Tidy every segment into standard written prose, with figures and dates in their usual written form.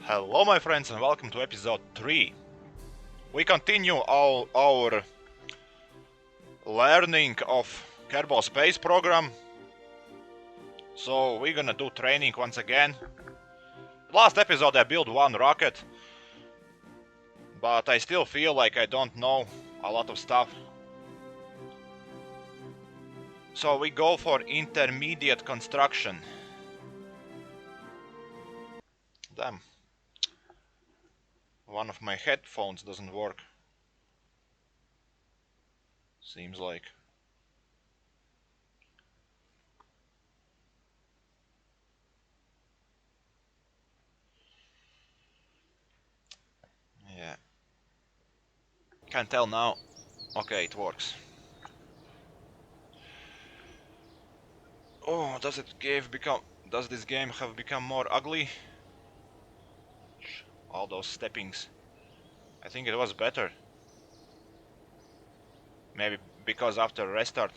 Hello my friends and welcome to episode 3. We continue our learning of Kerbal space program. So we're gonna do training once again. Last episode I built one rocket, but I still feel like I don't know a lot of stuff. So we go for intermediate construction. Damn. One of my headphones doesn't work. Seems like. Yeah. Can't tell now. Okay, it works. Oh, does this game have become more ugly? All those steppings. I think it was better. Maybe because after restart.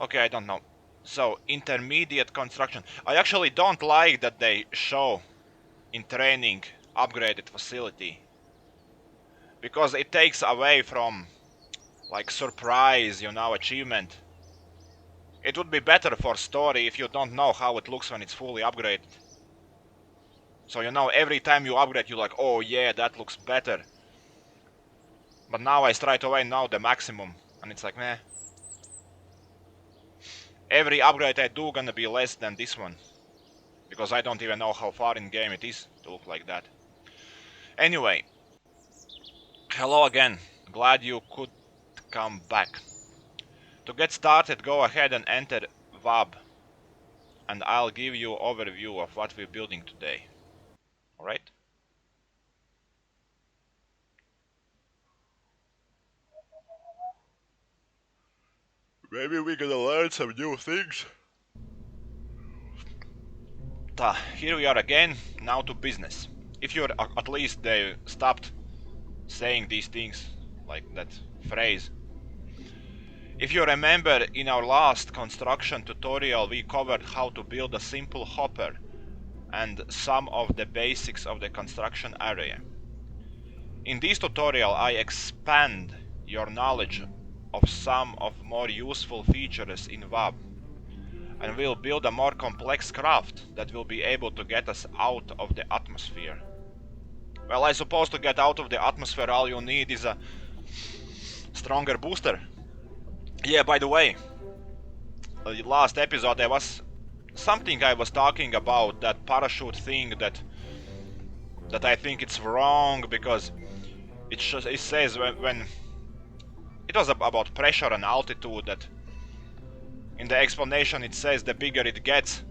Okay, I don't know. So, intermediate construction. I actually don't like that they show in training upgraded facility. Because it takes away from like surprise, achievement. It would be better for story if you don't know how it looks when it's fully upgraded. So every time you upgrade you're like, oh yeah, that looks better. But now I straight away know the maximum and it's like meh. Every upgrade I do gonna be less than this one. Because I don't even know how far in game it is to look like that. Anyway. Hello again. Glad you could come back. To get started, go ahead and enter VAB. And I'll give you an overview of what we're building today. Alright? Maybe we're gonna learn some new things. Here we are again, now to business. If you're at least they stopped saying these things, like that phrase. If you remember, in our last construction tutorial we covered how to build a simple hopper and some of the basics of the construction area. In this tutorial I expand your knowledge of some of more useful features in VAB and we'll build a more complex craft that will be able to get us out of the atmosphere. Well, I suppose to get out of the atmosphere all you need is a stronger booster. Yeah, by the way, last episode there was something I was talking about, that parachute thing that I think it's wrong because it says when it was about pressure and altitude that in the explanation it says the bigger it gets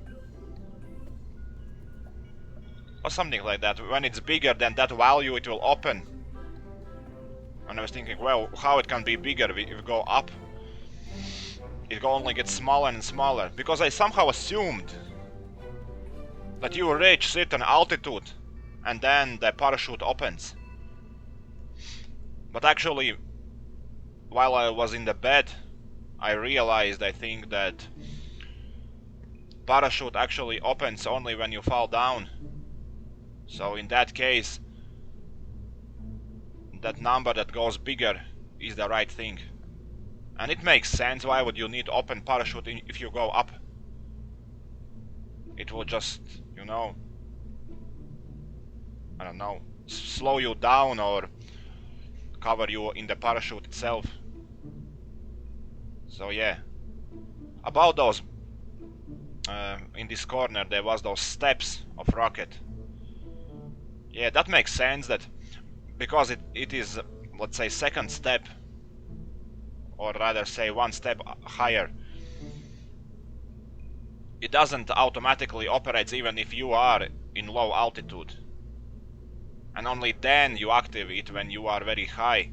or something like that. When it's bigger than that value it will open. And I was thinking, well, how it can be bigger if we go up? It only gets smaller and smaller. Because I somehow assumed that you reach certain altitude and then the parachute opens. But actually, while I was in the bed, I realized, I think, that parachute actually opens only when you fall down. So in that case, that number that goes bigger is the right thing. And it makes sense. Why would you need to open parachute if you go up? It will just, I don't know, slow you down or cover you in the parachute itself. So yeah. About those, in this corner there was those steps of rocket. Yeah, that makes sense, that because it is, let's say, second step, or rather say one step higher, it doesn't automatically operate even if you are in low altitude. And only then you activate it when you are very high.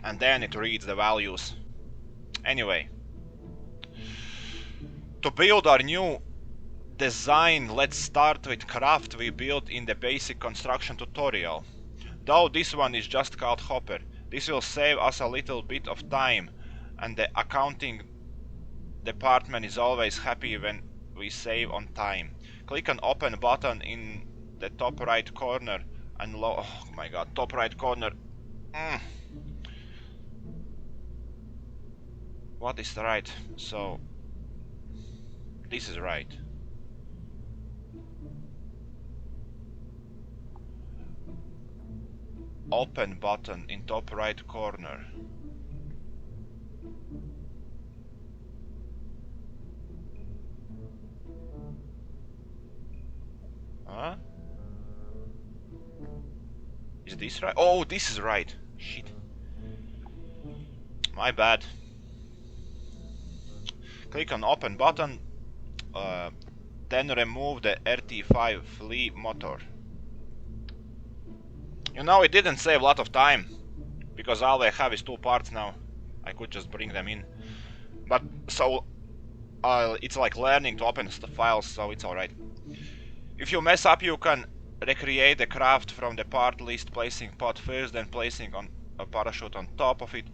And then it reads the values. Anyway. To build our new design, let's start with craft we built in the basic construction tutorial. Though this one is just called hopper, this will save us a little bit of time, and the accounting department is always happy when we save on time. Click on open button in the top right corner and oh my god, top right corner. What is right? So this is right. Open button in top right corner. Huh? Is this right? Oh, this is right. Shit. My bad. Click on open button. Then remove the RT5 flea motor. You know, it didn't save a lot of time, because all I have is 2 parts now. I could just bring them in. But, so, it's like learning to open the files, so it's alright. If you mess up, you can recreate the craft from the part list, placing pod first, then placing on a parachute on top of it.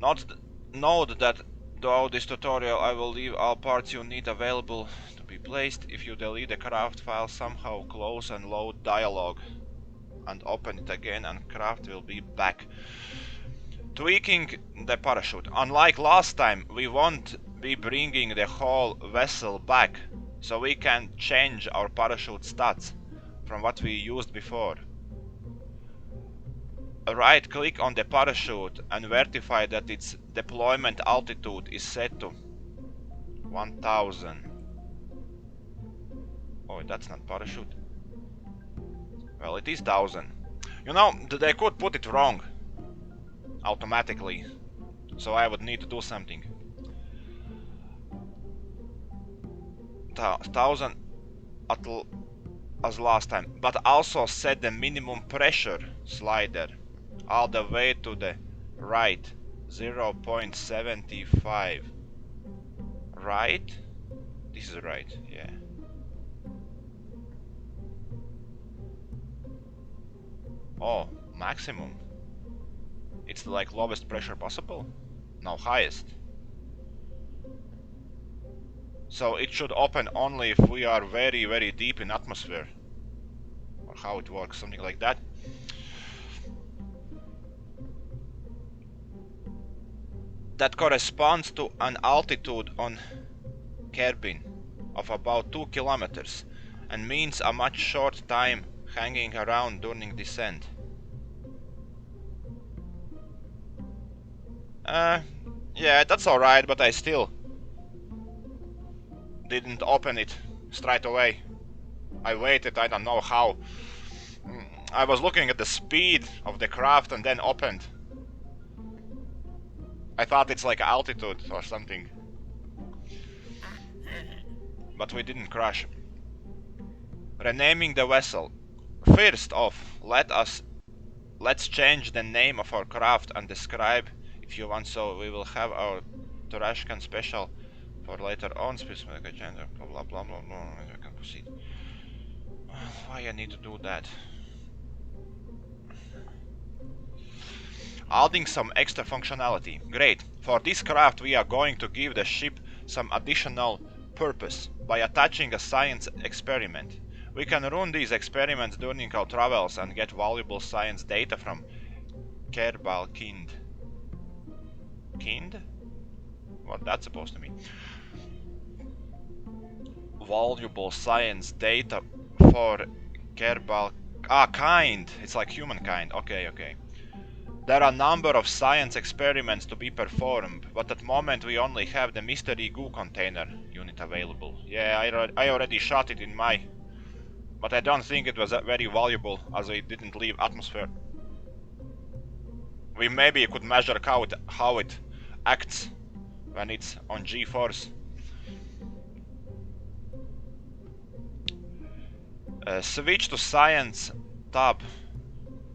Note that throughout this tutorial I will leave all parts you need available to be placed. If you delete the craft file, somehow close and load dialog and open it again, and craft will be back. Tweaking the parachute. Unlike last time, we won't be bringing the whole vessel back, so we can change our parachute stats from what we used before. Right click on the parachute and verify that its deployment altitude is set to 1000. Oh, that's not parachute. Well, it is 1000. You know, they could put it wrong automatically, so I would need to do something. 1000 as last time, but also set the minimum pressure slider all the way to the right, 0.75. Right? This is right, yeah. Oh, maximum. It's like lowest pressure possible? No, highest. So it should open only if we are very, very deep in atmosphere. Or how it works, something like that. That corresponds to an altitude on Kerbal of about 2 kilometers and means a much short time hanging around during descent. Yeah, that's alright, but I still didn't open it straight away. I waited, I don't know how. I was looking at the speed of the craft and then opened. I thought it's like altitude or something. But we didn't crash. Renaming the vessel. First off, let's change the name of our craft and describe if you want, so we will have our Turashkan special for later on. Specific agenda, blah blah blah blah blah. We can proceed. Why I need to do that? Adding some extra functionality. Great. For this craft we are going to give the ship some additional purpose by attaching a science experiment. We can run these experiments during our travels and get valuable science data from Kerbal Kind. Kind? What that's supposed to mean? Valuable science data for Kerbal... kind! It's like humankind. Okay, okay. There are a number of science experiments to be performed, but at the moment we only have the mystery goo container unit available. Yeah, I already shot it in my... But I don't think it was very valuable, as it didn't leave atmosphere. We maybe could measure how it acts when it's on G-force. Switch to science tab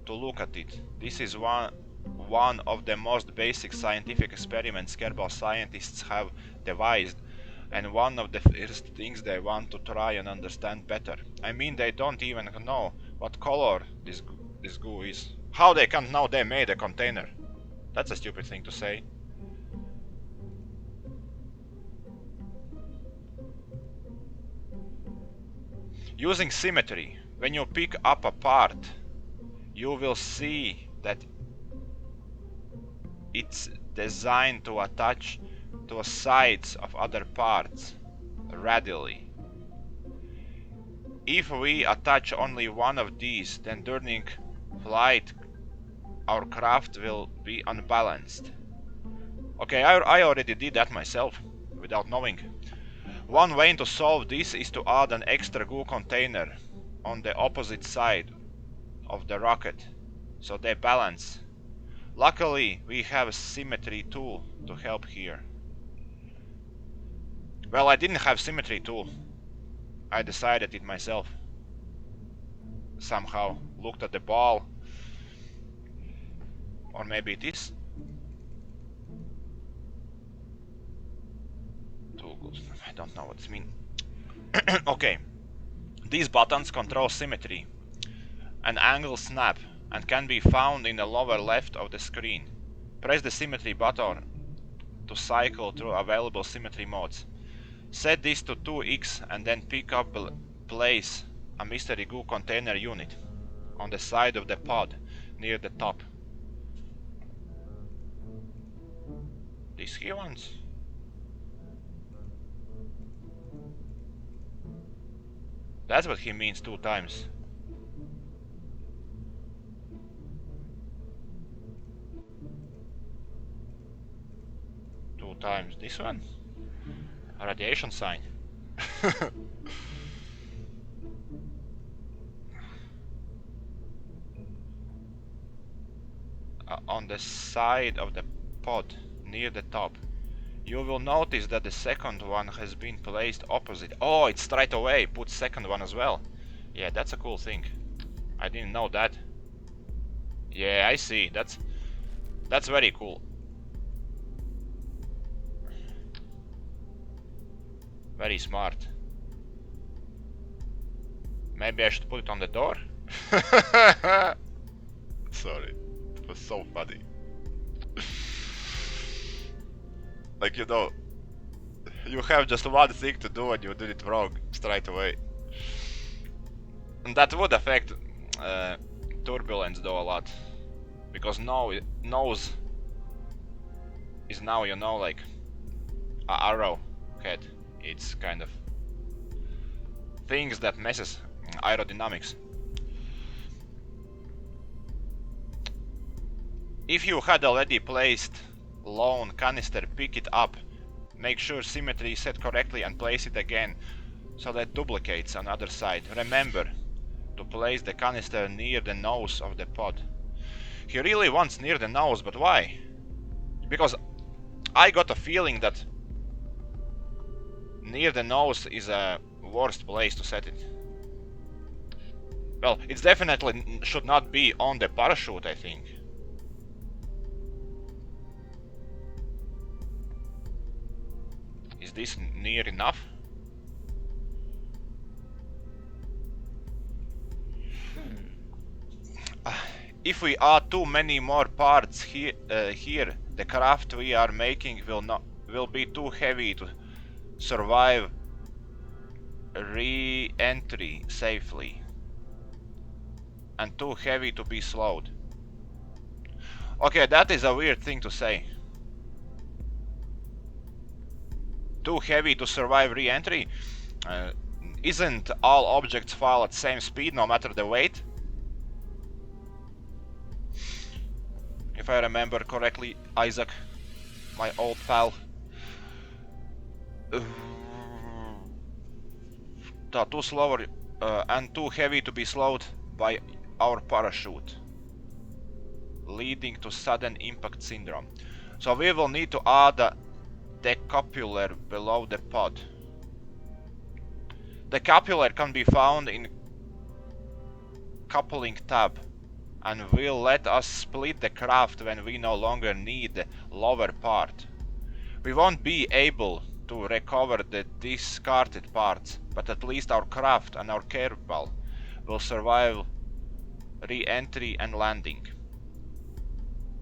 to look at it. This is one of the most basic scientific experiments Kerbal scientists have devised, and one of the first things they want to try and understand better. I mean, they don't even know what color this goo is. How they can't know they made a container? That's a stupid thing to say. Using symmetry, when you pick up a part, you will see that it's designed to attach to sides of other parts radially. If we attach only one of these, then during flight our craft will be unbalanced. Okay, I already did that myself, without knowing. One way to solve this is to add an extra goo container on the opposite side of the rocket, so they balance. Luckily, we have a symmetry tool to help here. Well, I didn't have symmetry tool. I decided it myself. Somehow looked at the ball. Or maybe it is. Toggles. I don't know what it means. Okay. These buttons control symmetry. An angle snap and can be found in the lower left of the screen. Press the symmetry button to cycle through available symmetry modes. Set this to 2x and then pick up place a mystery goo container unit on the side of the pod near the top. This he wants. That's what he means 2 times. Two times this one. A radiation sign. On the side of the pod near the top, you will notice that the second one has been placed opposite. Oh, it's straight away put second one as well. Yeah, that's a cool thing. I didn't know that. Yeah, I see. That's very cool. Very smart. Maybe I should put it on the door? Sorry. It was so funny. Like, you know, you have just one thing to do and you did it wrong straight away. And that would affect turbulence though a lot. Because nose is now, you know, like a arrow head. It's kind of things that messes aerodynamics. If you had already placed lone canister, pick it up. Make sure symmetry is set correctly and place it again so that duplicates on the other side. Remember to place the canister near the nose of the pod. He really wants near the nose, but why? Because I got a feeling that near the nose is a worst place to set it. Well, it definitely should not be on the parachute, I think. Is this near enough? If we add too many more parts here, the craft we are making will be too heavy to survive re-entry safely, and too heavy to be slowed. Okay, that is a weird thing to say. Too heavy to survive re-entry? Isn't all objects fall at the same speed no matter the weight? If I remember correctly, Isaac, my old pal. Too slower and too heavy to be slowed by our parachute, leading to sudden impact syndrome. So we will need to add a decoupler below the pod. The decoupler can be found in coupling tab and will let us split the craft when we no longer need the lower part. We won't be able to recover the discarded parts, but at least our craft and our Kerbal will survive re-entry and landing.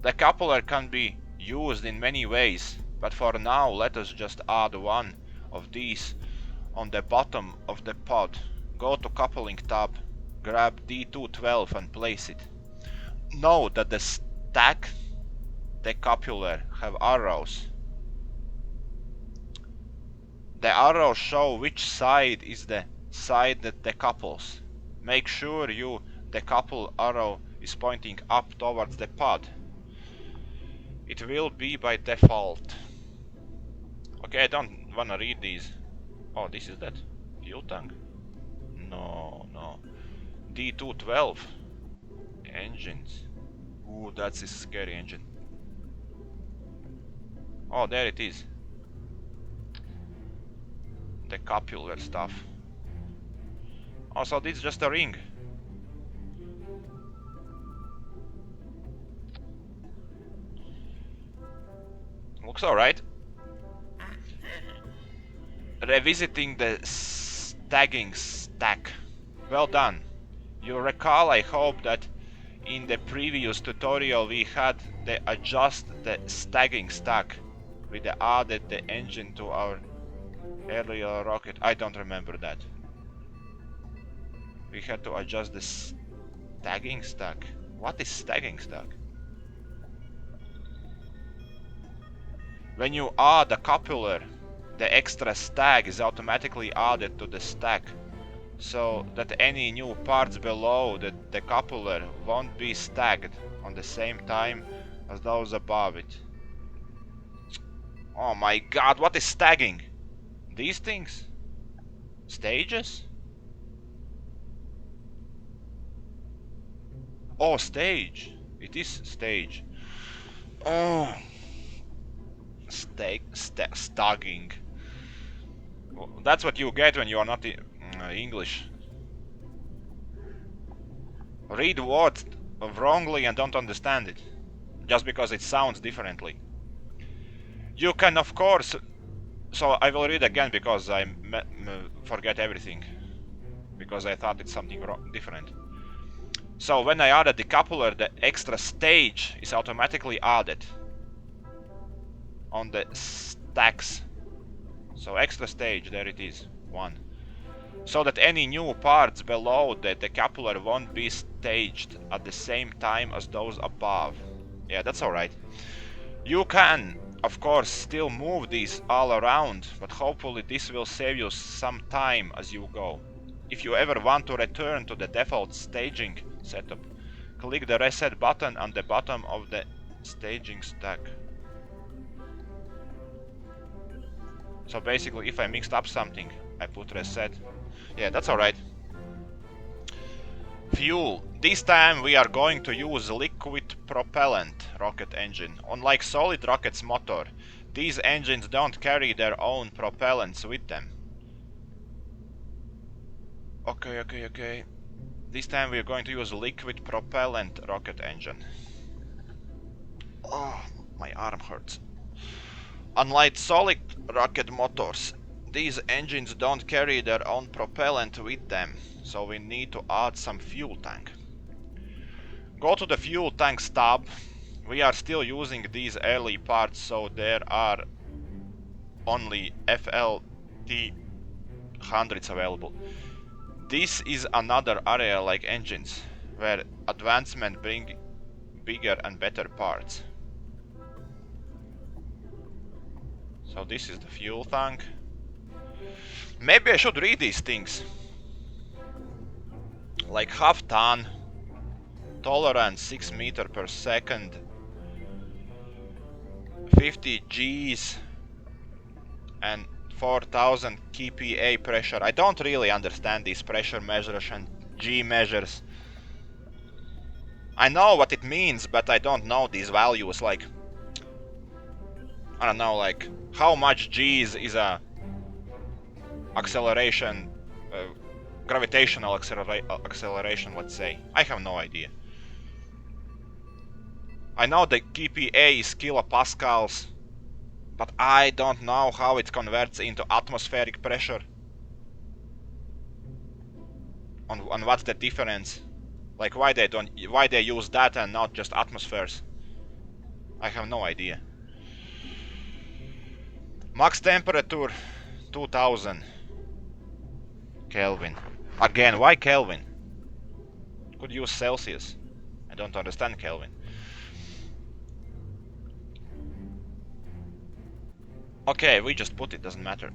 The coupler can be used in many ways, but for now let us just add one of these on the bottom of the pod Go to coupling tab, grab D212 and place it. Note that the stack decoupler have arrows. The arrows show which side is the side that decouples. Make sure your decouple arrow is pointing up towards the pod. It will be by default. Okay, I don't wanna read these. Oh, this is that fuel tank? No, no. D212 engines. Ooh, that's a scary engine. Oh, there it is. The copular stuff. Oh, so this is just a ring. Looks alright. Revisiting the stagging stack. Well done. You recall, I hope, that in the previous tutorial we had the adjust the stagging stack. We added the engine to our earlier rocket. I don't remember that. We had to adjust the stagging stack. What is stagging stack? When you add a coupler, the extra stag is automatically added to the stack, so that any new parts below the coupler won't be stacked on the same time as those above it. Oh my god, what is stagging? These things? Stages? Oh, stage. It is stage. Oh. Stagging. Well, that's what you get when you are not English. Read words wrongly and don't understand it, just because it sounds differently. You can, of course... So I will read again because I forget everything. Because I thought it's something different. So when I added the coupler, the extra stage is automatically added on the stacks. So extra stage, there it is, 1. So that any new parts below the decoupler won't be staged at the same time as those above. Yeah, that's alright. You can, of course, still move these all around, but hopefully this will save you some time as you go. If you ever want to return to the default staging setup, click the reset button on the bottom of the staging stack. So basically, if I mixed up something, I put reset. Yeah, that's alright. Fuel. This time we are going to use liquid propellant rocket engine. Unlike solid rocket's motor, these engines don't carry their own propellants with them. Okay. This time we are going to use liquid propellant rocket engine. Oh, my arm hurts. Unlike solid rocket motors, these engines don't carry their own propellant with them, so we need to add some fuel tank. Go to the fuel tanks tab. We are still using these early parts, so there are only FLT hundreds available. This is another area like engines, where advancement bring bigger and better parts. So this is the fuel tank. Maybe I should read these things. Like half ton, tolerance 6 meters per second, 50 Gs, and 4000 kPa pressure. I don't really understand these pressure measures and G measures. I know what it means, but I don't know these values. Like, I don't know, like how much G's is a acceleration, gravitational acceleration, let's say. I have no idea. I know the kPa is kilopascals, but I don't know how it converts into atmospheric pressure. On what's the difference? Like why they use that and not just atmospheres? I have no idea. Max temperature 2000 Kelvin. Again, why Kelvin? Could use Celsius. I don't understand Kelvin. Okay, we just put it, doesn't matter.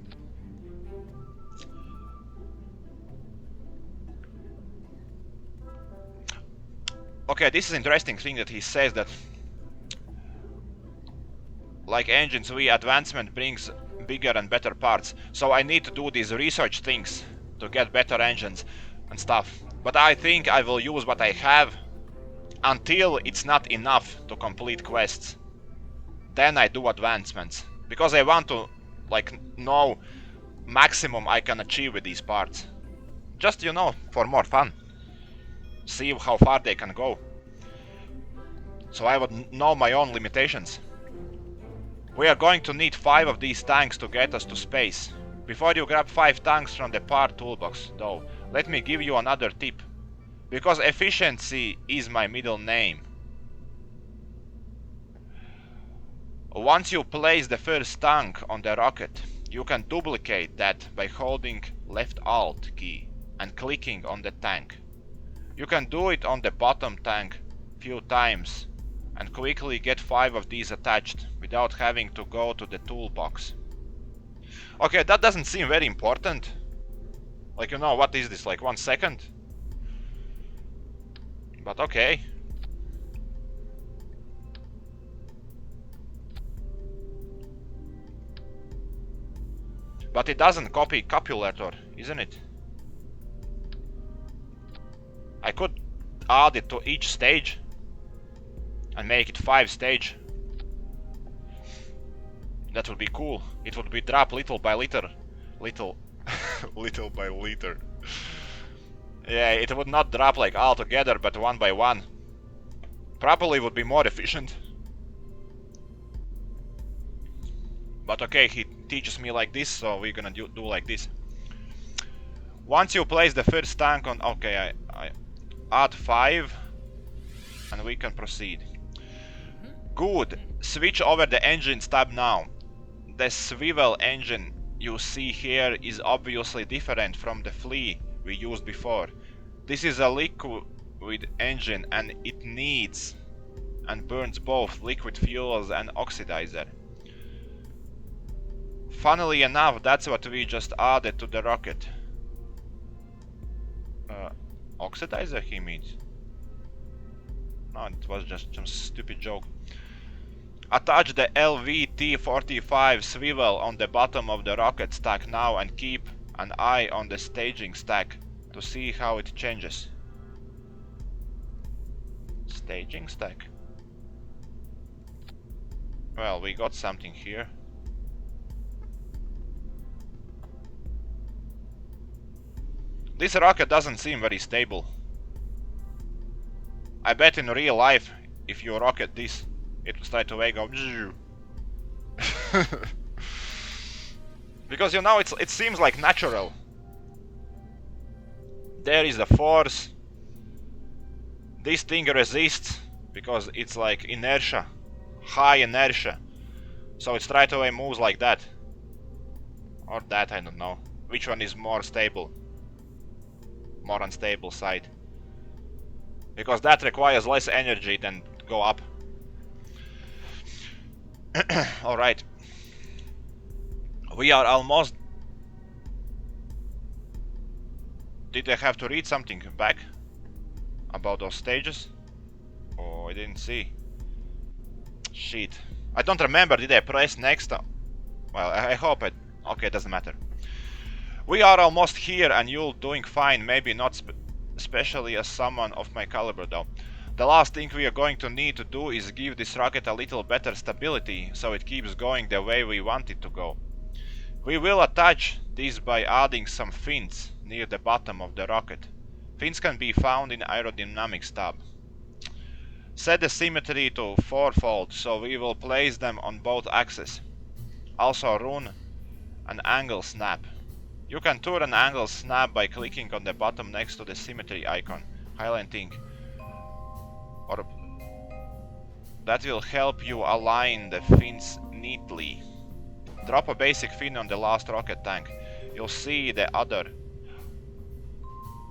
Okay, this is interesting thing that he says that like engines, advancement brings bigger and better parts. So I need to do these research things to get better engines and stuff. But I think I will use what I have until it's not enough to complete quests. Then I do advancements. Because I want to like know maximum I can achieve with these parts. Just, you know, for more fun. See how far they can go. So I would know my own limitations. We are going to need 5 of these tanks to get us to space. Before you grab 5 tanks from the part toolbox, though, let me give you another tip. Because efficiency is my middle name. Once you place the first tank on the rocket, you can duplicate that by holding left Alt key and clicking on the tank. You can do it on the bottom tank few times and quickly get 5 of these attached without having to go to the toolbox. Okay, that doesn't seem very important. Like, you know, what is this, like 1 second? But okay. But it doesn't copy copulator, isn't it? I could add it to each stage and make it 5 stage. That would be cool. It would be drop little by little. Little by little. Yeah, it would not drop like all together, but one by one. Probably would be more efficient. But okay, he teaches me like this, so we're gonna do like this. Once you place the first tank on... Okay, I add 5 and we can proceed. Good. Switch over the engines tab now. The swivel engine you see here is obviously different from the flea we used before. This is a liquid engine and it needs and burns both liquid fuels and oxidizer. Funnily enough, that's what we just added to the rocket. Oxidizer, he means? No, it was just some stupid joke. Attach the LVT-45 swivel on the bottom of the rocket stack now and keep an eye on the staging stack to see how it changes. Staging stack? Well, we got something here. This rocket doesn't seem very stable. I bet in real life, if you rocket this, it will straight away go. Because, you know, it seems like natural. There is the force. This thing resists because it's like inertia, high inertia. So it straight away moves like that. Or that, I don't know. Which one is more stable? More unstable side. Because that requires less energy than go up. Alright. We are almost... Did I have to read something back? About those stages? Oh, I didn't see. Shit. I don't remember, did I press next? Well, I hope I... Okay, doesn't matter. We are almost here and you're doing fine, maybe not especially as someone of my caliber though. The last thing we are going to need to do is give this rocket a little better stability, so it keeps going the way we want it to go. We will attach this by adding some fins near the bottom of the rocket. Fins can be found in aerodynamics tab. Set the symmetry to 4-fold, so we will place them on both axes. Also run an angle snap. You can turn an angle snap by clicking on the bottom next to the symmetry icon, highlighting, or that will help you align the fins neatly. Drop a basic fin on the last rocket tank. You'll see the other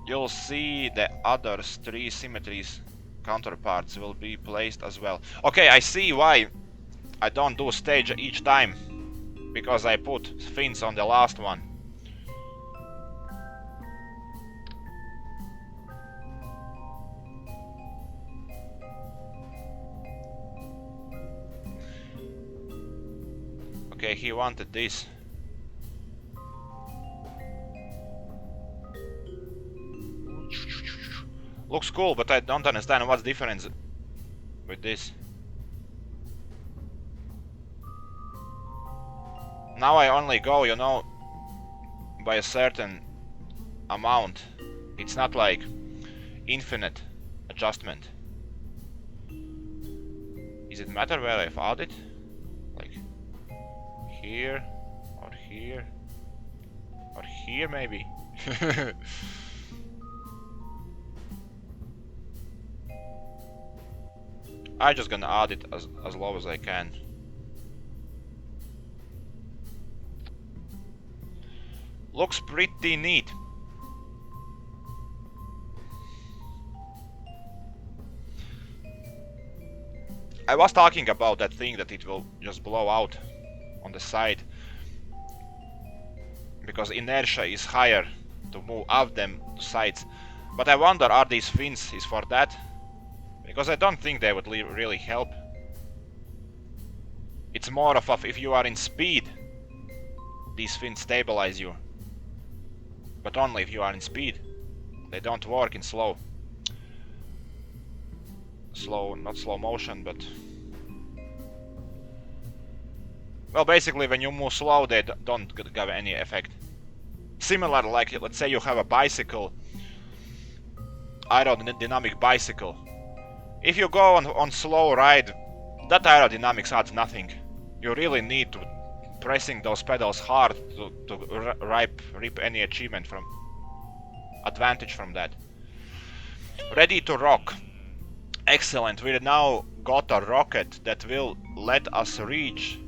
you'll see the other 3 symmetries counterparts will be placed as well. Okay, I see why I don't do stage each time, because I put fins on the last one. Okay, he wanted this. Looks cool, but I don't understand what's the difference with this. Now I only go, you know, by a certain amount. It's not like infinite adjustment. Does it matter where I've added? Like here, or here, or here maybe? I'm just gonna add it as low as I can. Looks pretty neat. I was talking about that thing that it will just blow out on the side, because inertia is higher to move up them sides. But I wonder, are these fins is for that? Because I don't think they would really help. It's more of if you are in speed, these fins stabilize you. But only if you are in speed. They don't work in slow. Not slow motion, but... well, basically when you move slow, they don't give any effect. Similar, like, let's say you have a bicycle, aerodynamic bicycle. If you go on slow ride, that aerodynamics adds nothing. You really need to pressing those pedals hard to reap any achievement from advantage from that. Ready to rock. Excellent. We now got a rocket that will let us reach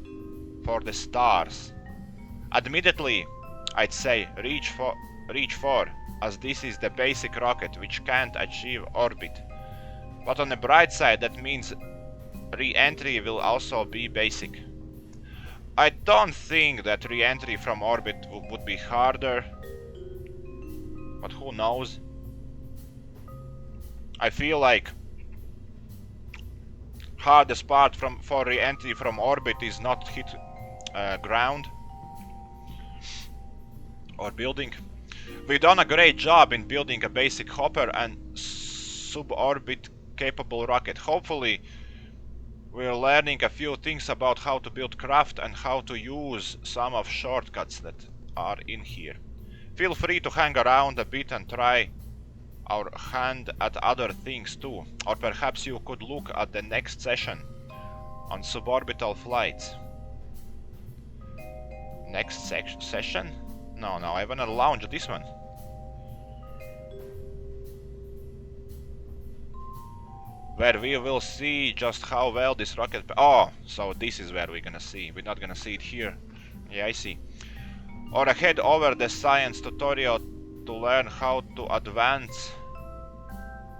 for the stars. Admittedly, I'd say reach for, as this is the basic rocket which can't achieve orbit. But on the bright side, that means re-entry will also be basic. I don't think that re-entry from orbit would be harder, but who knows? I feel like hardest part for re-entry from orbit is not hit ground or building. We've done a great job in building a basic hopper and suborbit capable rocket. Hopefully we're learning a few things about how to build craft and how to use some of shortcuts that are in here. Feel free to hang around a bit and try our hand at other things too, or perhaps you could look at the next session on suborbital flights. Next session? No, I wanna launch this one. Where we will see just how well this rocket... oh, so this is where we're gonna see. We're not gonna see it here. Yeah, I see. Or head over the science tutorial to learn how to advance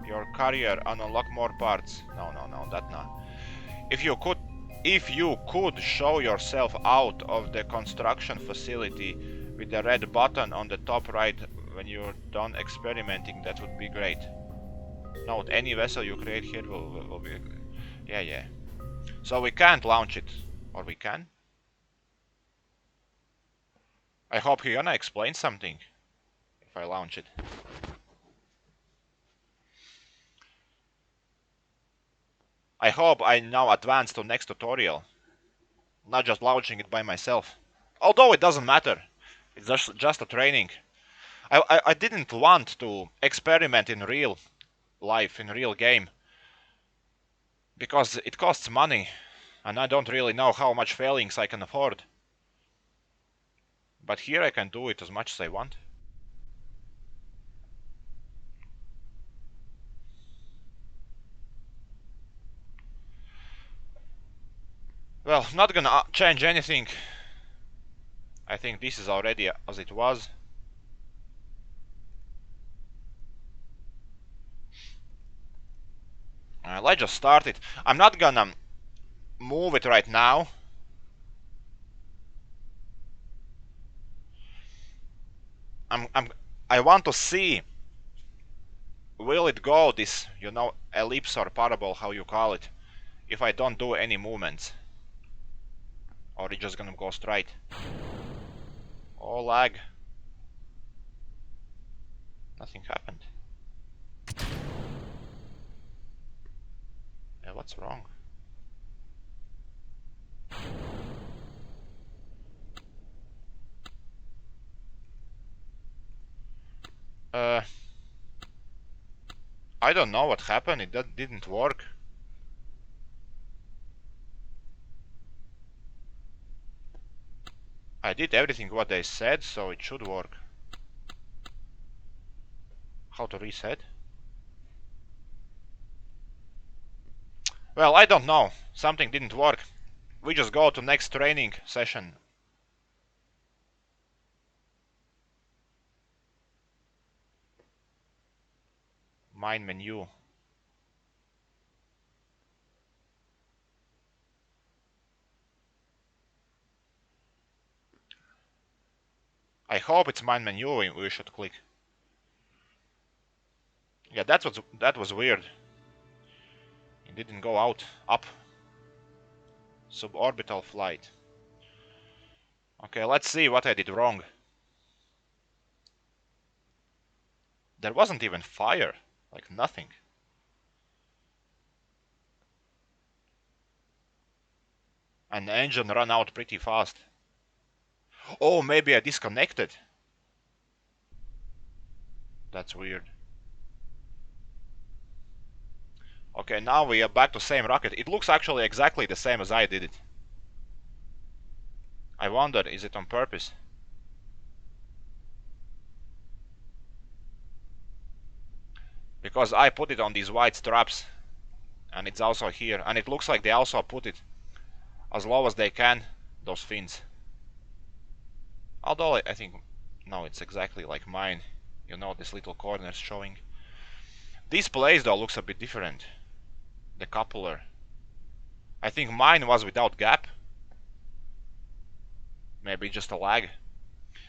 your career and unlock more parts. No, that not. If you could show yourself out of the construction facility with the red button on the top right when you're done experimenting, that would be great. Note, any vessel you create here will be... yeah. So we can't launch it. Or we can? I hope you're gonna explain something if I launch it. I hope I now advance to next tutorial. Not just launching it by myself. Although it doesn't matter. It's just a training. I didn't want to experiment in real life, in real game. Because it costs money. And I don't really know how much failings I can afford. But here I can do it as much as I want. Well, not gonna change anything. I think this is already as it was. let's just start it. I'm not gonna move it right now. I want to see, will it go this, ellipse or parabol, how you call it, if I don't do any movements, or it's just gonna go straight. Oh, lag. Nothing happened. Yeah, what's wrong? I don't know what happened. It didn't work. I did everything what they said, so it should work. How to reset? Well, I don't know. Something didn't work. We just go to next training session. Mine menu. I hope it's mine menu we should click. Yeah, that was weird. It didn't go out. Up. Suborbital flight. Okay, let's see what I did wrong. There wasn't even fire. Like nothing. And the engine ran out pretty fast. Oh, maybe I disconnected. That's weird. Okay, now we are back to same rocket. It looks actually exactly the same as I did it. I wonder, is it on purpose? Because I put it on these white straps. And it's also here. And it looks like they also put it as low as they can, those fins. Although I think, no, it's exactly like mine. You know, this little corners showing. This place though looks a bit different. The coupler. I think mine was without gap. Maybe just a lag.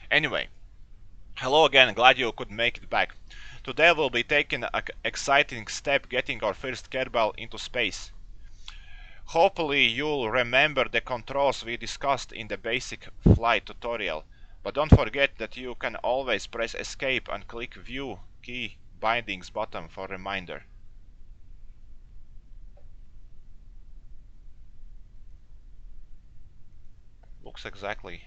Anyway, hello again, glad you could make it back. Today we'll be taking an exciting step getting our first Kerbal into space. Hopefully you'll remember the controls we discussed in the basic flight tutorial, but don't forget that you can always press escape and click view key bindings button for reminder. Looks exactly.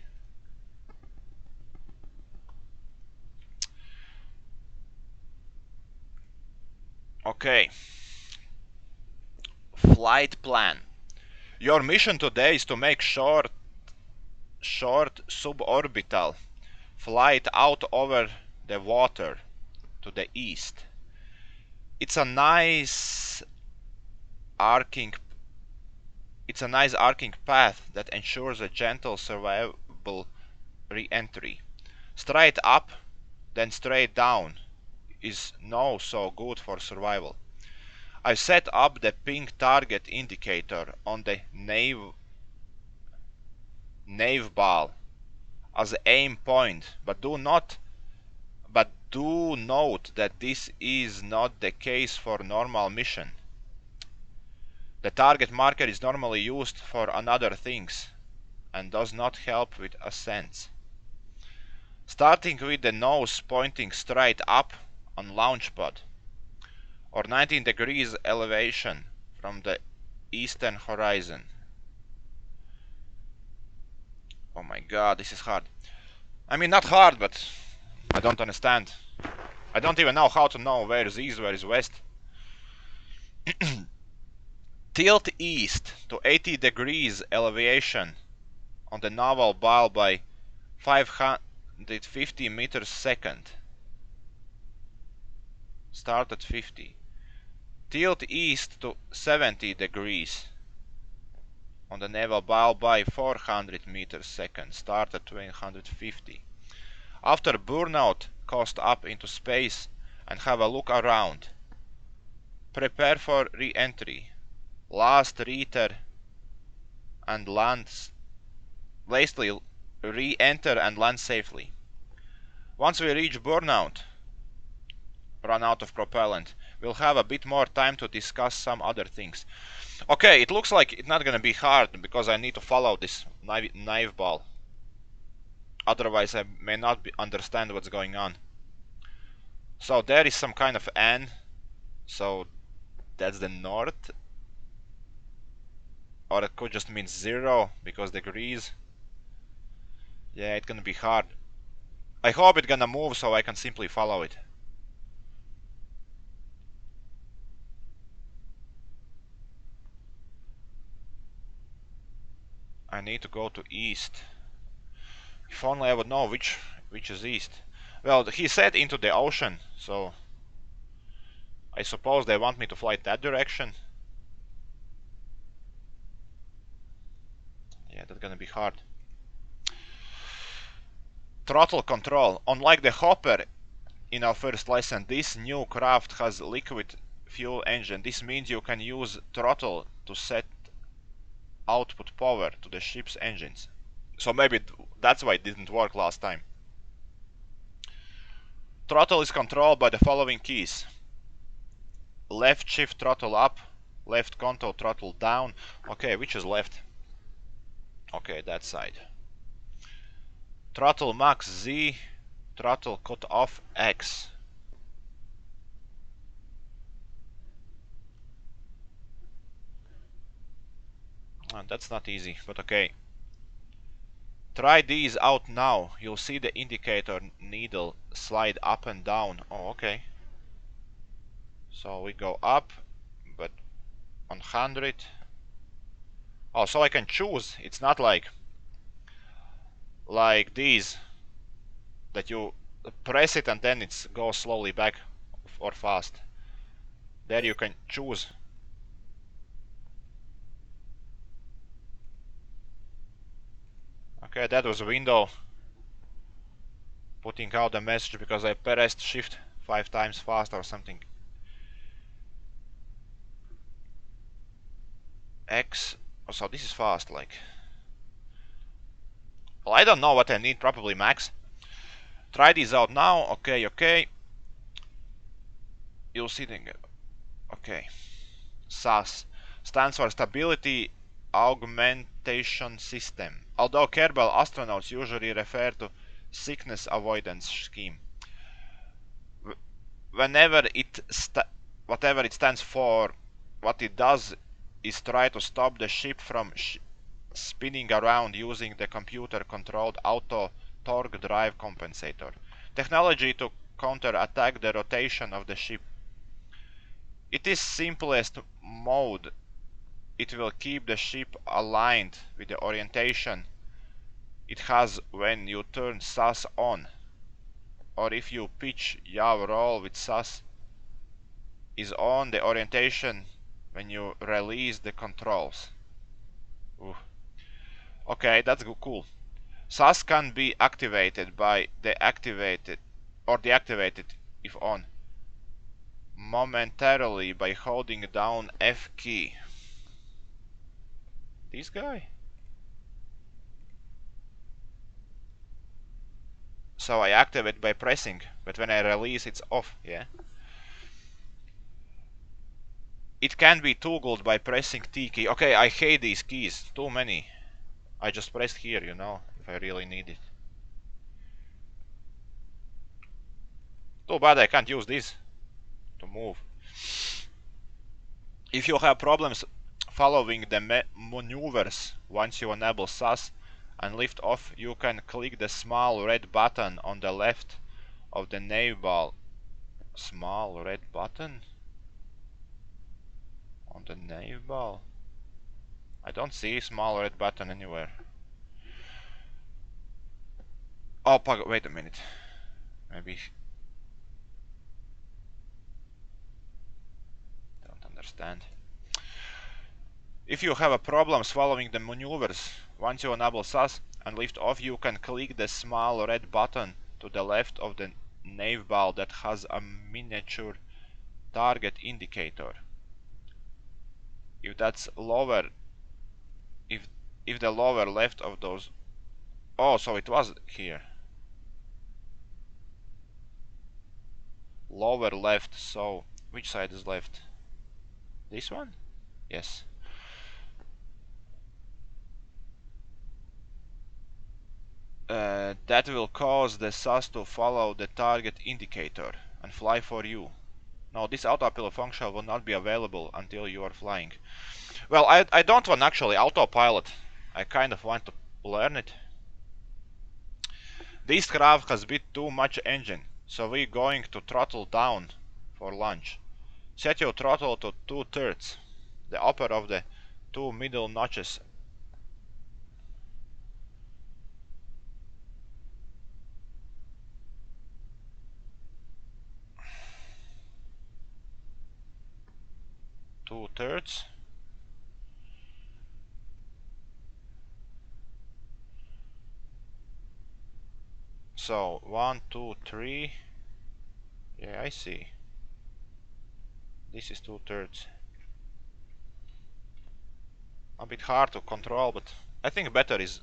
Okay. Flight plan. Your mission today is to make short suborbital flight out over the water to the east. It's a nice arcing path that ensures a gentle survivable re-entry. Straight up, then straight down is no so good for survival. I've set up the pink target indicator on the nave ball as the aim point, but do note that this is not the case for normal mission. The target marker is normally used for another things and does not help with ascents. Starting with the nose pointing straight up on launch pad, or 19 degrees elevation from the eastern horizon. Oh my god, this is hard. I mean, not hard, but I don't understand. I don't even know how to know where is east, where is west. Tilt east to 80 degrees elevation on the naval ball by 550 meters second. Start at 50. Tilt east to 70 degrees on the naval ball by 400 meters second. Start at 250. After burnout, coast up into space and have a look around. Prepare for re-entry. Last reiter and land lastly re-enter and land safely. Once we reach burnout, run out of propellant, we'll have a bit more time to discuss some other things. Okay, it looks like it's not gonna be hard because I need to follow this knife ball. Otherwise I may not understand what's going on. So there is some kind of N, so that's the north. Or it could just mean 0 because degrees. Yeah, it's gonna be hard. I hope it's gonna move so I can simply follow it. I need to go to east. If only I would know which is east. Well, he said into the ocean, so I suppose they want me to fly that direction. Yeah, that's gonna be hard. Throttle control. Unlike the Hopper in our first lesson, this new craft has liquid fuel engine. This means you can use throttle to set output power to the ship's engines. So maybe that's why it didn't work last time. Throttle is controlled by the following keys. Left shift throttle up, left control throttle down. Okay, which is left? Okay, that side. Throttle max Z, throttle cut off X. That's not easy, but okay. Try these out now. You'll see the indicator needle slide up and down. Oh, okay. So we go up, but 100. Oh, so I can choose. It's not like these that you press it and then it goes slowly back or fast. There you can choose. Okay, that was a window putting out a message because I pressed shift 5 times fast or something. X. Oh, so this is fast, like. Well, I don't know what I need, probably max. Try these out now. Okay, okay. You'll see the. Okay. SAS stands for Stability Augmentation System. Although Kerbal astronauts usually refer to sickness avoidance scheme. Whenever whatever it stands for, what it does is try to stop the ship from spinning around using the computer-controlled auto torque drive compensator technology to counter-attack the rotation of the ship. It is simplest mode. It will keep the ship aligned with the orientation it has when you turn SAS on, or if you pitch yaw roll with SAS is on the orientation when you release the controls. Ooh. Okay, that's cool. SAS can be activated by deactivated or deactivated if on momentarily by holding down F key. This guy? So I activate by pressing, but when I release it's off, yeah? It can be toggled by pressing T key. Okay, I hate these keys, too many. I just pressed here, you know, if I really need it. Too bad I can't use this to move. If you have problems following the maneuvers once you enable SAS and lift off, you can click the small red button on the left of the nav ball. Small red button? On the nav ball? I don't see small red button anywhere. Oh, wait a minute. Maybe. Don't understand. If you have a problems following the maneuvers, once you enable SAS and lift off, you can click the small red button to the left of the nav ball that has a miniature target indicator. if that's lower, if if the lower left of those. Oh, so it was here. Lower left, so which side is left? This one? Yes. That will cause the SAS to follow the target indicator and fly for you. No, this autopilot function will not be available until you are flying. Well, I don't want actually autopilot. I kind of want to learn it. This craft has bit too much engine, so we're going to throttle down for launch. Set your throttle to 2/3, the upper of the two middle notches. Two-thirds. So 1, 2, 3. Yeah, I see. This is 2/3. A bit hard to control, but I think better is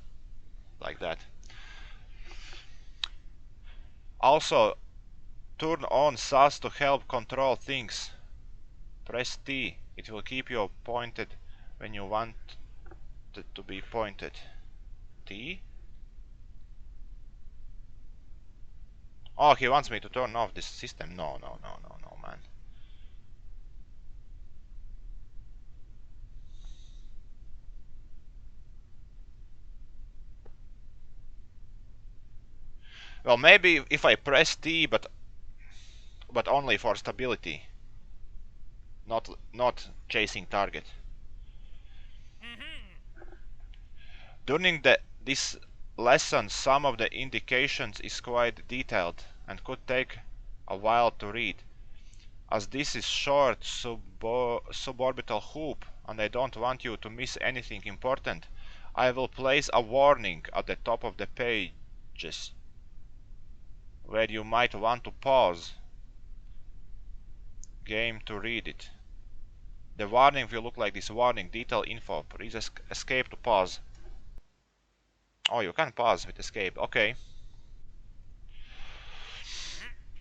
like that. Also, turn on SAS to help control things. Press T. It will keep you pointed when you want it to be pointed. T? Oh, he wants me to turn off this system. No, no, no, no, no, man. Well, maybe if I press T, but only for stability, not chasing target. During this lesson, some of the indications is quite detailed and could take a while to read. As this is short suborbital hoop and I don't want you to miss anything important, I will place a warning at the top of the pages where you might want to pause game to read it. The warning will look like this: warning, detail info, please escape to pause. Oh, you can pause with escape, okay.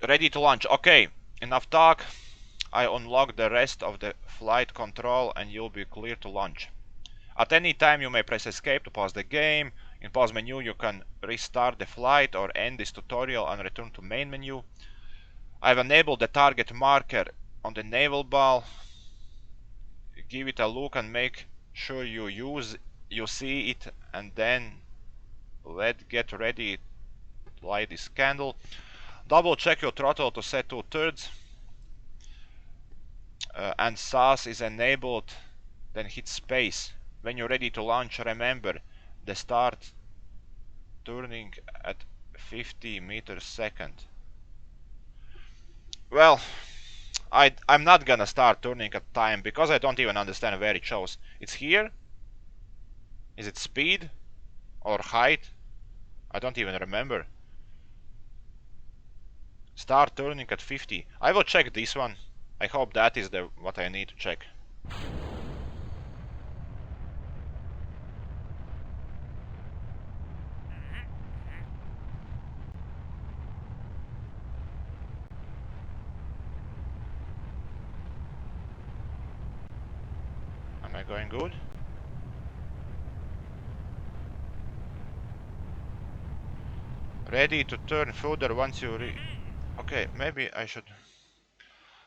Ready to launch, okay. Enough talk. I unlock the rest of the flight control and you'll be clear to launch. At any time you may press escape to pause the game. In pause menu you can restart the flight or end this tutorial and return to main menu. I've enabled the target marker on the naval ball. Give it a look and make sure you see it, and then get ready to light this candle. Double check your throttle to set 2/3 and SAS is enabled, then hit space. When you're ready to launch, remember the start turning at 50 meters second. Well, I'm not gonna start turning at time because I don't even understand where it shows. It's here? Is it speed or height? I don't even remember. Start turning at 50. I will check this one. I hope that is what I need to check. Am I going good? Ready to turn further once you Okay, maybe I should...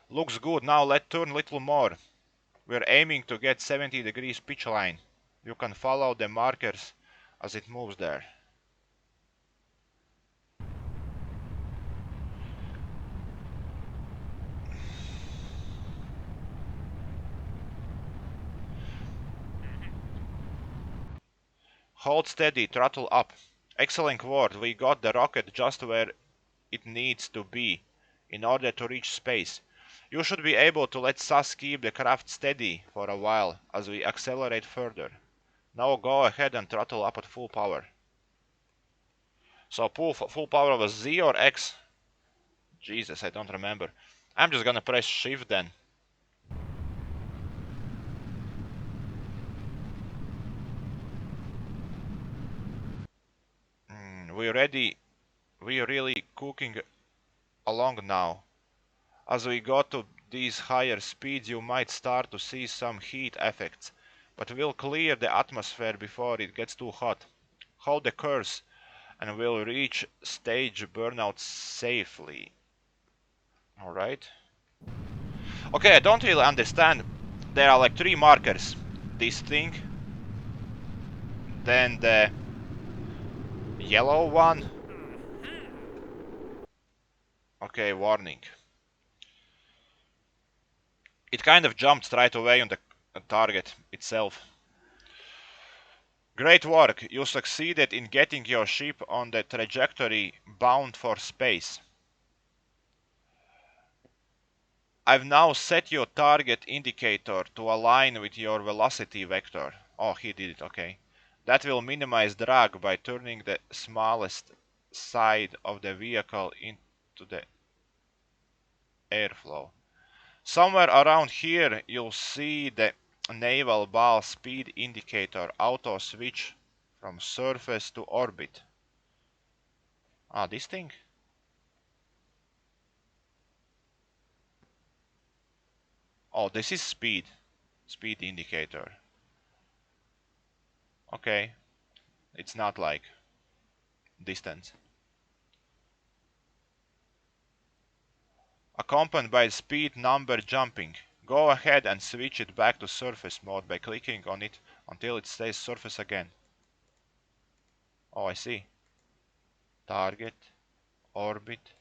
Looks good, now let's turn a little more. We're aiming to get 70 degrees pitch line. You can follow the markers as it moves there. Hold steady, throttle up. Excellent work, we got the rocket just where it needs to be in order to reach space. You should be able to let SAS keep the craft steady for a while as we accelerate further. Now go ahead and throttle up at full power. So full power was Z or X? Jesus, I don't remember. I'm just gonna press shift then. We really cooking along now. As we go to these higher speeds, you might start to see some heat effects, but we'll clear the atmosphere before it gets too hot. Hold the course, and we'll reach stage burnout safely. Alright. Okay, I don't really understand. There are like 3 markers. This thing, then the yellow one. Okay, warning. It kind of jumped right away on the target itself. Great work, you succeeded in getting your ship on the trajectory bound for space. I've now set your target indicator to align with your velocity vector. Oh, he did it, okay. That will minimize drag by turning the smallest side of the vehicle into the airflow. Somewhere around here you'll see the naval ball speed indicator auto switch from surface to orbit. Ah, this thing? Oh, this is speed. Speed indicator. Okay, it's not like distance. Accompanied by speed number jumping. Go ahead and switch it back to surface mode by clicking on it until it stays surface again. Oh, I see. Target, orbit.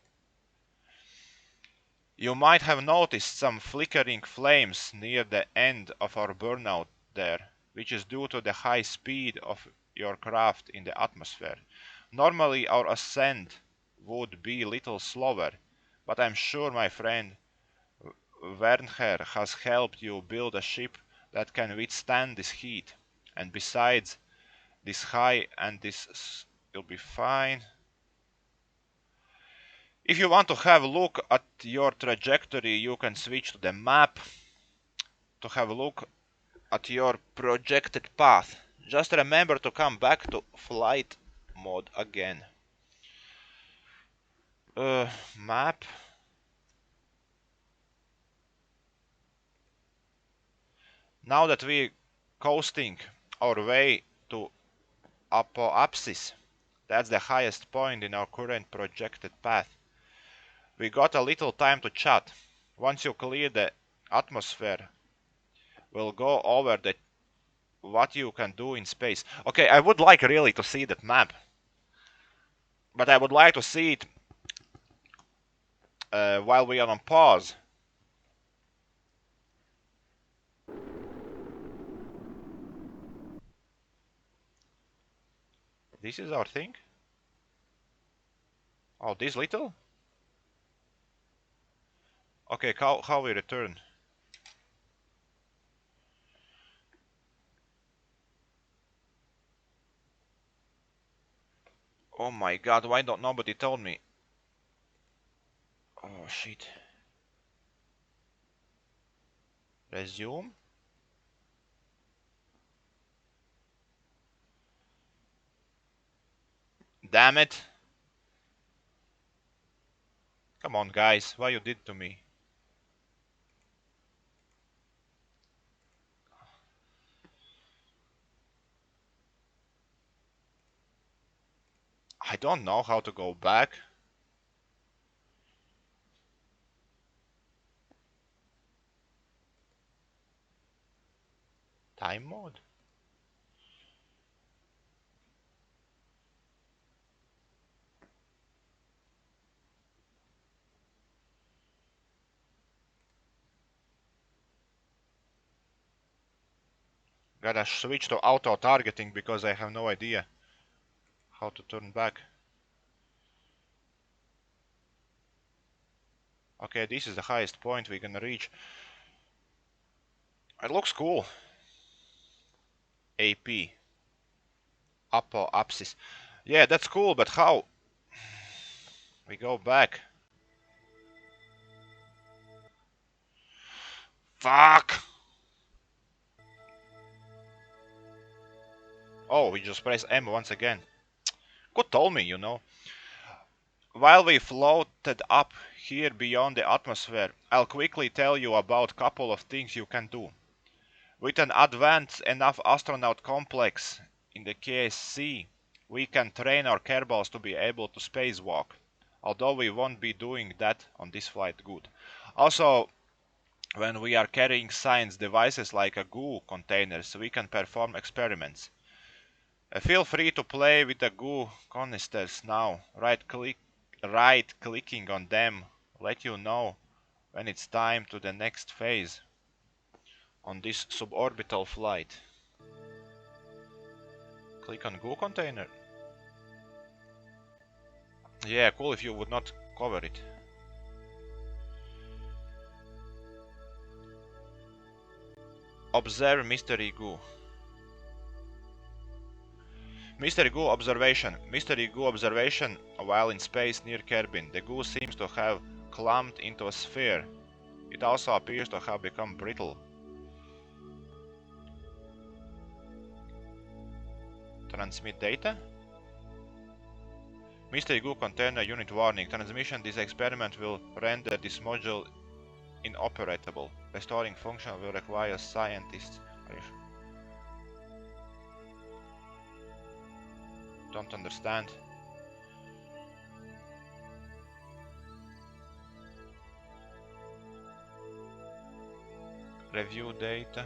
You might have noticed some flickering flames near the end of our burnout there, which is due to the high speed of your craft in the atmosphere. Normally our ascent would be a little slower, but I'm sure my friend Wernher has helped you build a ship that can withstand this heat. And besides, this high and this will be fine. If you want to have a look at your trajectory, you can switch to the map to have a look at your projected path. Just remember to come back to flight mode again. Map. Now that we're coasting our way to Apoapsis, that's the highest point in our current projected path. We got a little time to chat. Once you clear the atmosphere, we'll go over what you can do in space. Okay, I would like really to see that map, but I would like to see it while we are on pause. This is our thing? Oh, this little? Okay, how we return? Oh my god, why don't nobody told me? Oh shit. Resume? Damn it. Come on guys, why you did to me? I don't know how to go back. Time mode? Gotta switch to auto targeting because I have no idea how to turn back. Okay, this is the highest point we can reach. It looks cool. AP. Apoapsis. Yeah, that's cool, but how? We go back. Fuck! Oh, we just press M once again. Could told me, you know. While we floated up here beyond the atmosphere, I'll quickly tell you about a couple of things you can do. With an advanced enough astronaut complex in the KSC, we can train our Kerbals to be able to spacewalk. Although we won't be doing that on this flight, good. Also, when we are carrying science devices like a goo containers, we can perform experiments. Feel free to play with the goo canisters now. Right clicking on them let you know when it's time to the next phase on this suborbital flight. Click on goo container. Yeah, cool if you would not cover it. Observe mystery goo. Mystery goo observation. Mystery goo observation while in space near Kerbin. The goo seems to have clumped into a sphere. It also appears to have become brittle. Transmit data. Mystery goo container unit warning. Transmission. This experiment will render this module inoperable. Restoring function will require scientists. Don't understand. Review data.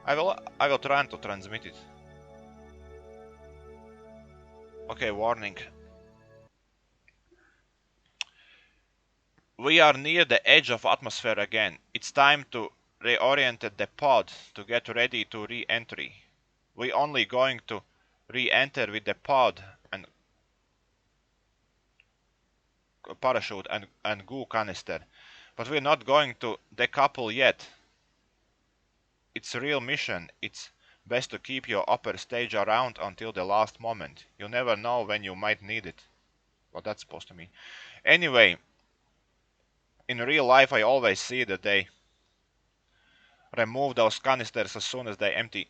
I will try to transmit it. Okay, warning. We are near the edge of atmosphere again. It's time to reorient the pod to get ready to re-entry. We only going to re-enter with the pod and parachute and goo canister. But we're not going to decouple yet. It's a real mission. It's best to keep your upper stage around until the last moment. You never know when you might need it. What that's supposed to mean. Anyway, in real life I always see that they remove those canisters as soon as they empty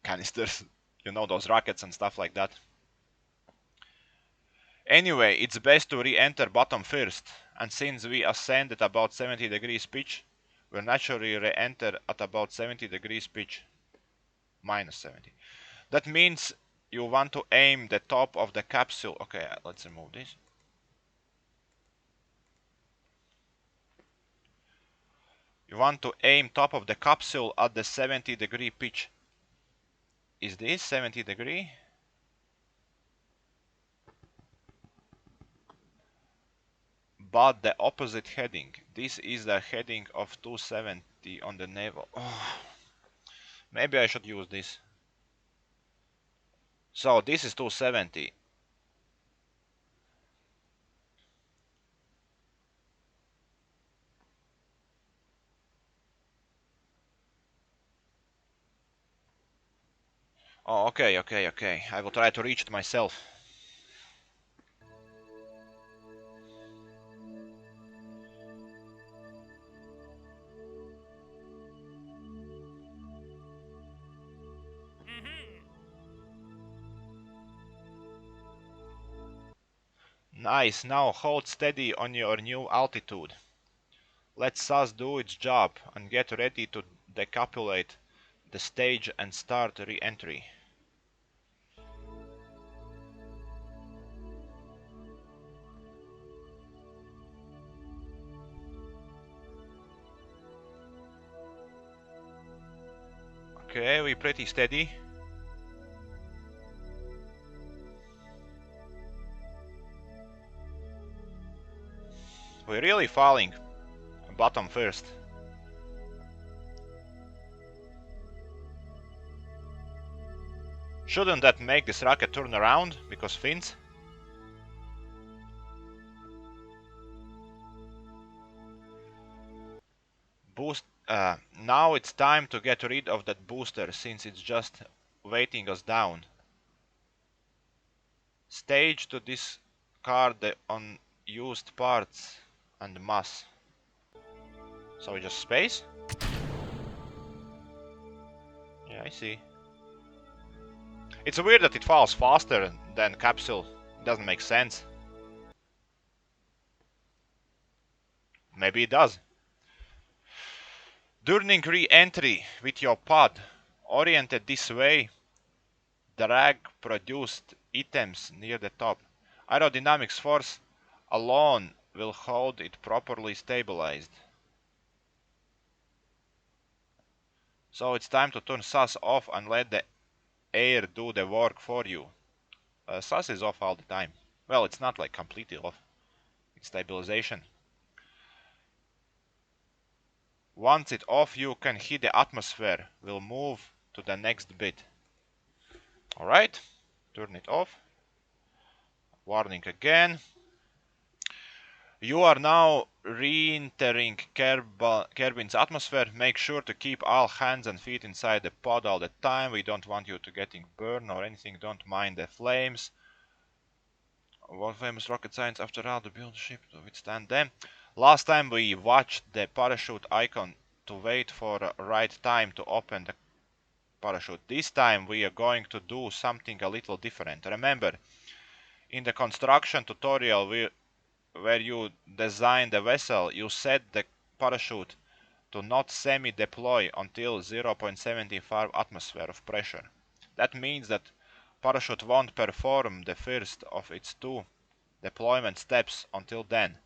canisters. You know, those rockets and stuff like that. Anyway, it's best to re-enter bottom first, and since we ascend at about 70 degrees pitch, we'll naturally re-enter at about 70 degrees pitch. Minus 70. That means you want to aim the top of the capsule. Okay, let's remove this. You want to aim top of the capsule at the 70 degree pitch. Is this 70 degree? But the opposite heading. This is the heading of 270 on the naval. Oh, maybe I should use this. So this is 270. Oh, okay. I will try to reach it myself. Nice, now hold steady on your new altitude. Let SAS do its job and get ready to decapulate the stage and start re-entry. Okay, we're pretty steady. We're really falling bottom first. Shouldn't that make this rocket turn around because fins? Boost. Now it's time to get rid of that booster since it's just weighting us down. Stage to discard the unused parts and mass. So we just space? Yeah, I see. It's weird that it falls faster than capsule. It doesn't make sense. Maybe it does. During re-entry with your pod oriented this way, drag produced items near the top. Aerodynamics force alone will hold it properly stabilized. So it's time to turn SAS off and let the air do the work for you. SAS is off all the time. Well, it's not like completely off. It's stabilization. Once it's off, you can hit the atmosphere. We'll move to the next bit. Alright, turn it off. Warning again. You are now re-entering Kerbin's atmosphere. Make sure to keep all hands and feet inside the pod all the time. We don't want you to getting burned or anything. Don't mind the flames. What famous rocket science after all to build a ship to withstand them? Last time we watched the parachute icon to wait for the right time to open the parachute. This time we are going to do something a little different. Remember, in the construction tutorial where you designed the vessel, you set the parachute to not semi-deploy until 0.75 atmosphere of pressure. That means that parachute won't perform the first of its two deployment steps until then.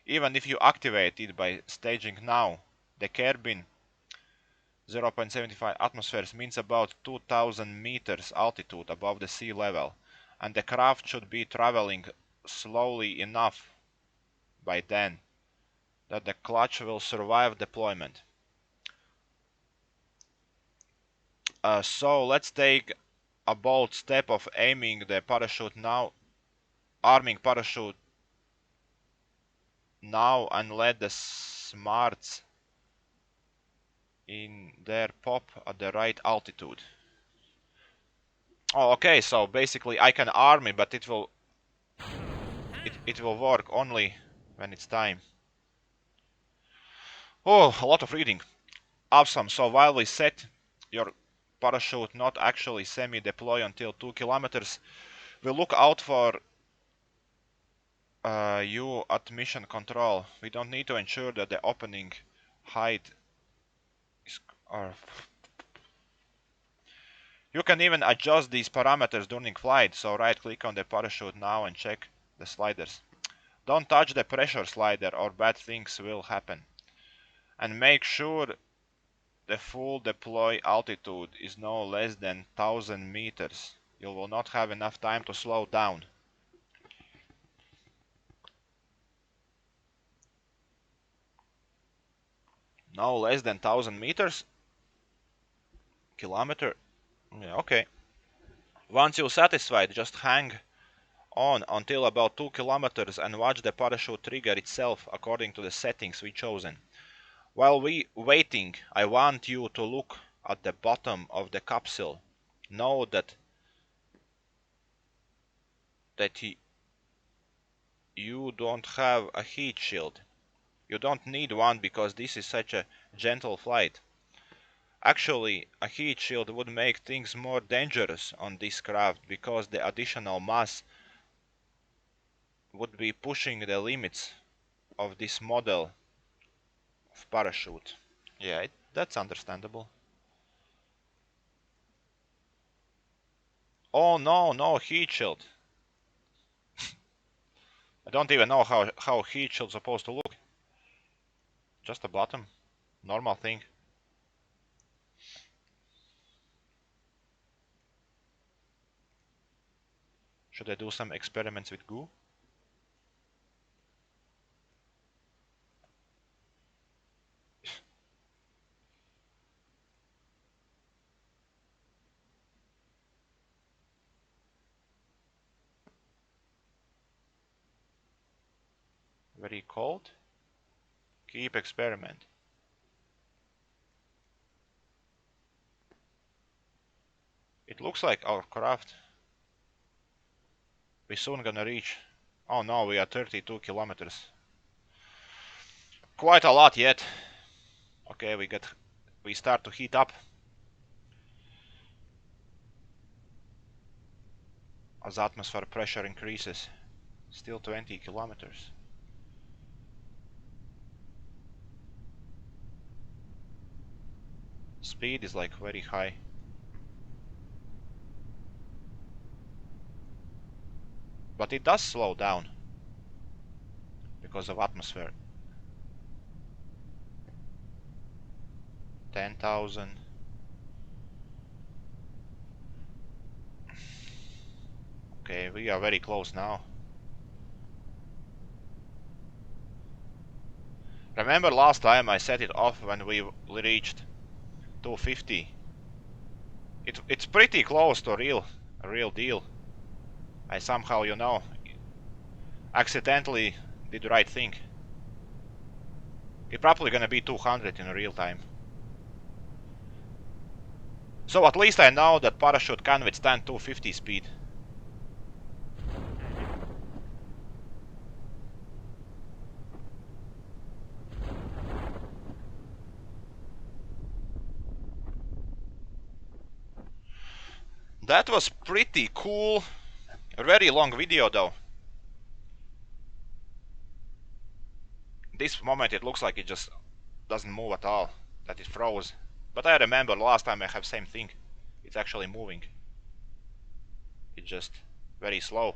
Even if you activate it by staging now, the Kerbin 0.75 atmospheres means about 2000 meters altitude above the sea level, and the craft should be traveling slowly enough by then that the clutch will survive deployment. So let's take a bold step of aiming the parachute now, arming parachute now, and let the smarts in there pop at the right altitude. Oh, okay, so basically I can arm it, but it will work only when it's time. Oh, a lot of reading. Awesome. So while we set your parachute not actually semi-deploy until 2 kilometers, we look out for you at mission control. We don't need to ensure that the opening height is... You can even adjust these parameters during flight, so right click on the parachute now and check the sliders. Don't touch the pressure slider or bad things will happen. And make sure the full deploy altitude is no less than 1000 meters. You will not have enough time to slow down. No less than 1000 meters? Kilometer? Yeah, okay. Once you're satisfied, just hang on until about 2 kilometers and watch the parachute trigger itself according to the settings we chosen. While we waiting, I want you to look at the bottom of the capsule. Know that you don't have a heat shield. You don't need one because this is such a gentle flight. Actually, a heat shield would make things more dangerous on this craft because the additional mass would be pushing the limits of this model of parachute. Yeah, that's understandable. Oh no, no heat shield. I don't even know how heat shield's supposed to look. Just a bottom. Normal thing. Should I do some experiments with goo? Very cold. Keep experiment. It looks like our craft. We soon gonna reach. Oh no, we are 32 kilometers. Quite a lot yet. Okay, we start to heat up. as atmosphere pressure increases. Still 20 kilometers. Speed is like very high. But it does slow down because of atmosphere. 10,000. Okay, we are very close now. Remember last time I set it off when we reached 250. It's pretty close to a real deal. I somehow, accidentally did the right thing. It's probably gonna be 200 in real time. So at least I know that parachute can withstand 250 speed. That was pretty cool. A very long video though. This moment it looks like it just doesn't move at all. That it froze. But I remember last time I have same thing. It's actually moving. It's just very slow.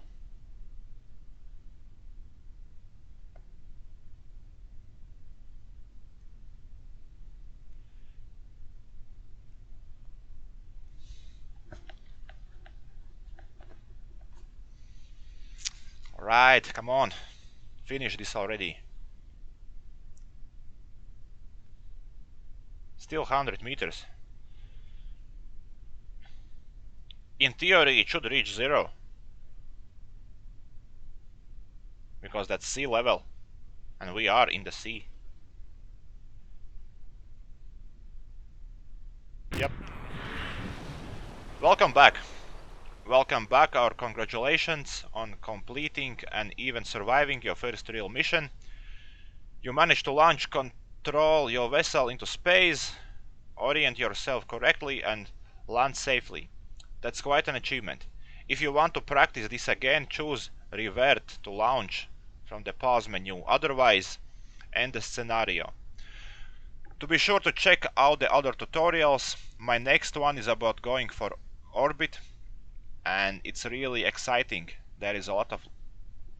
Alright, come on. Finish this already. Still 100 meters. In theory, it should reach 0. Because that's sea level. And we are in the sea. Yep. Welcome back. Welcome back. Our congratulations on completing and even surviving your first real mission. You managed to launch control your vessel into space, orient yourself correctly, and land safely. That's quite an achievement. If you want to practice this again, choose Revert to launch from the pause menu. Otherwise, end the scenario. To be sure to check out the other tutorials, my next one is about going for orbit, and it's really exciting. There is a lot of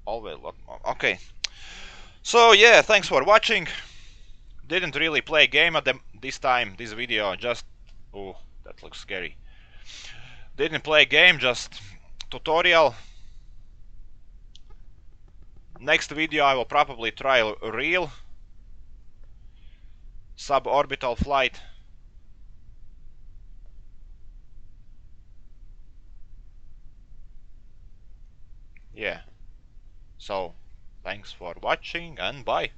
always a lot more. Okay. So yeah, thanks for watching. Didn't really play game at this time, this video, just... Oh, that looks scary. Didn't play game, just tutorial. Next video I will probably try a real suborbital flight. Yeah. So, thanks for watching and bye.